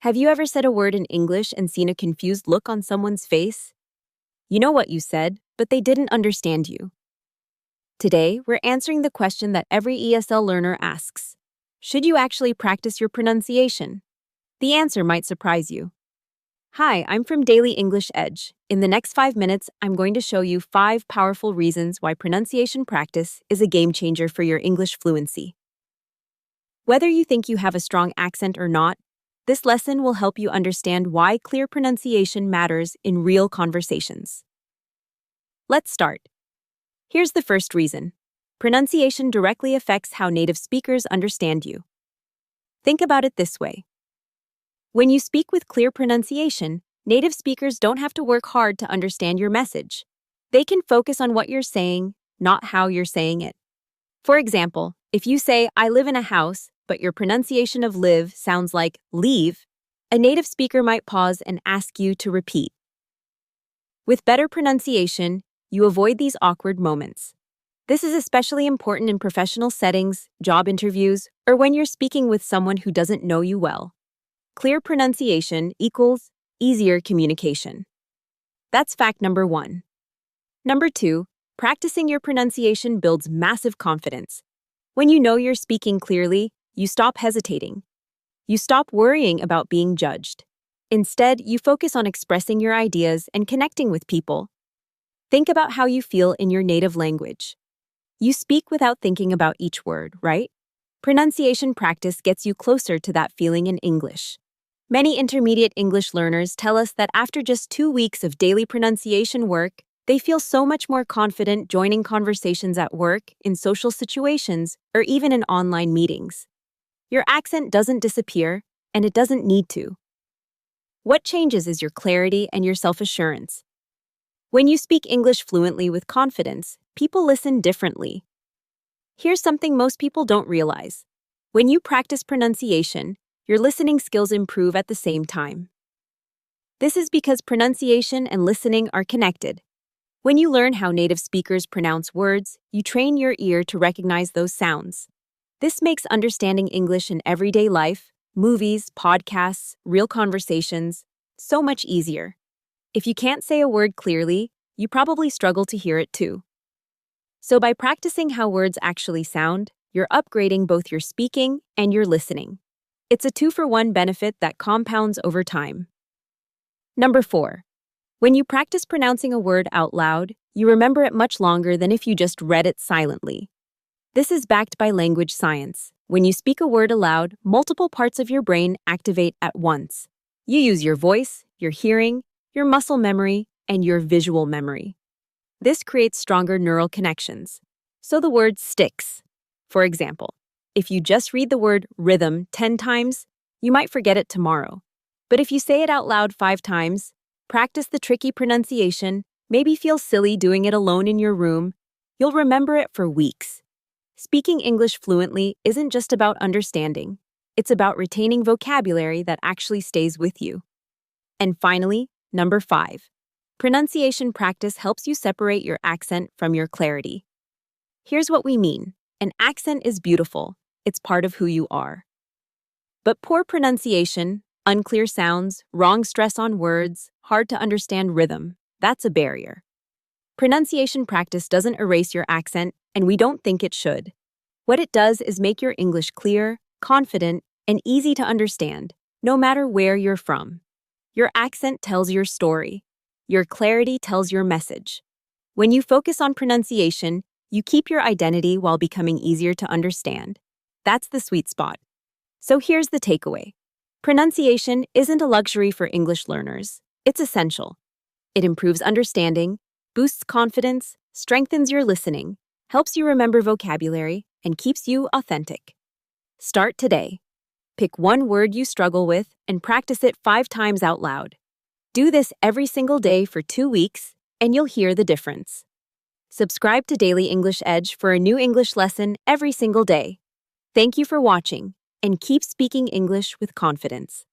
Have you ever said a word in English and seen a confused look on someone's face? You know what you said, but they didn't understand you. Today, we're answering the question that every ESL learner asks. Should you actually practice your pronunciation? The answer might surprise you. Hi, I'm from Daily English Edge. In the next 5 minutes, I'm going to show you 5 powerful reasons why pronunciation practice is a game changer for your English fluency. Whether you think you have a strong accent or not, this lesson will help you understand why clear pronunciation matters in real conversations. Let's start. Here's the first reason. Pronunciation directly affects how native speakers understand you. Think about it this way. When you speak with clear pronunciation, native speakers don't have to work hard to understand your message. They can focus on what you're saying, not how you're saying it. For example, if you say, "I live in a house," but your pronunciation of live sounds like leave, a native speaker might pause and ask you to repeat. With better pronunciation, you avoid these awkward moments. This is especially important in professional settings, job interviews, or when you're speaking with someone who doesn't know you well. Clear pronunciation equals easier communication. That's fact number 1. Number 2, practicing your pronunciation builds massive confidence. When you know you're speaking clearly, you stop hesitating. You stop worrying about being judged. Instead, you focus on expressing your ideas and connecting with people. Think about how you feel in your native language. You speak without thinking about each word, right? Pronunciation practice gets you closer to that feeling in English. Many intermediate English learners tell us that after just 2 weeks of daily pronunciation work, they feel so much more confident joining conversations at work, in social situations, or even in online meetings. Your accent doesn't disappear, and it doesn't need to. What changes is your clarity and your self-assurance. When you speak English fluently with confidence, people listen differently. Here's something most people don't realize. When you practice pronunciation, your listening skills improve at the same time. This is because pronunciation and listening are connected. When you learn how native speakers pronounce words, you train your ear to recognize those sounds. This makes understanding English in everyday life, movies, podcasts, real conversations, so much easier. If you can't say a word clearly, you probably struggle to hear it too. So by practicing how words actually sound, you're upgrading both your speaking and your listening. It's a 2-for-1 benefit that compounds over time. Number 4. When you practice pronouncing a word out loud, you remember it much longer than if you just read it silently. This is backed by language science. When you speak a word aloud, multiple parts of your brain activate at once. You use your voice, your hearing, your muscle memory, and your visual memory. This creates stronger neural connections, so the word sticks. For example, if you just read the word rhythm 10 times, you might forget it tomorrow. But if you say it out loud 5 times, practice the tricky pronunciation, maybe feel silly doing it alone in your room, you'll remember it for weeks. Speaking English fluently isn't just about understanding. It's about retaining vocabulary that actually stays with you. And finally, number 5. Pronunciation practice helps you separate your accent from your clarity. Here's what we mean. An accent is beautiful. It's part of who you are. But poor pronunciation, unclear sounds, wrong stress on words, hard to understand rhythm, that's a barrier. Pronunciation practice doesn't erase your accent, and we don't think it should. What it does is make your English clear, confident, and easy to understand, no matter where you're from. Your accent tells your story. Your clarity tells your message. When you focus on pronunciation, you keep your identity while becoming easier to understand. That's the sweet spot. So here's the takeaway. Pronunciation isn't a luxury for English learners. It's essential. It improves understanding, boosts confidence, strengthens your listening, helps you remember vocabulary, and keeps you authentic. Start today. Pick one word you struggle with and practice it 5 times out loud. Do this every single day for 2 weeks, and you'll hear the difference. Subscribe to Daily English Edge for a new English lesson every single day. Thank you for watching, and keep speaking English with confidence.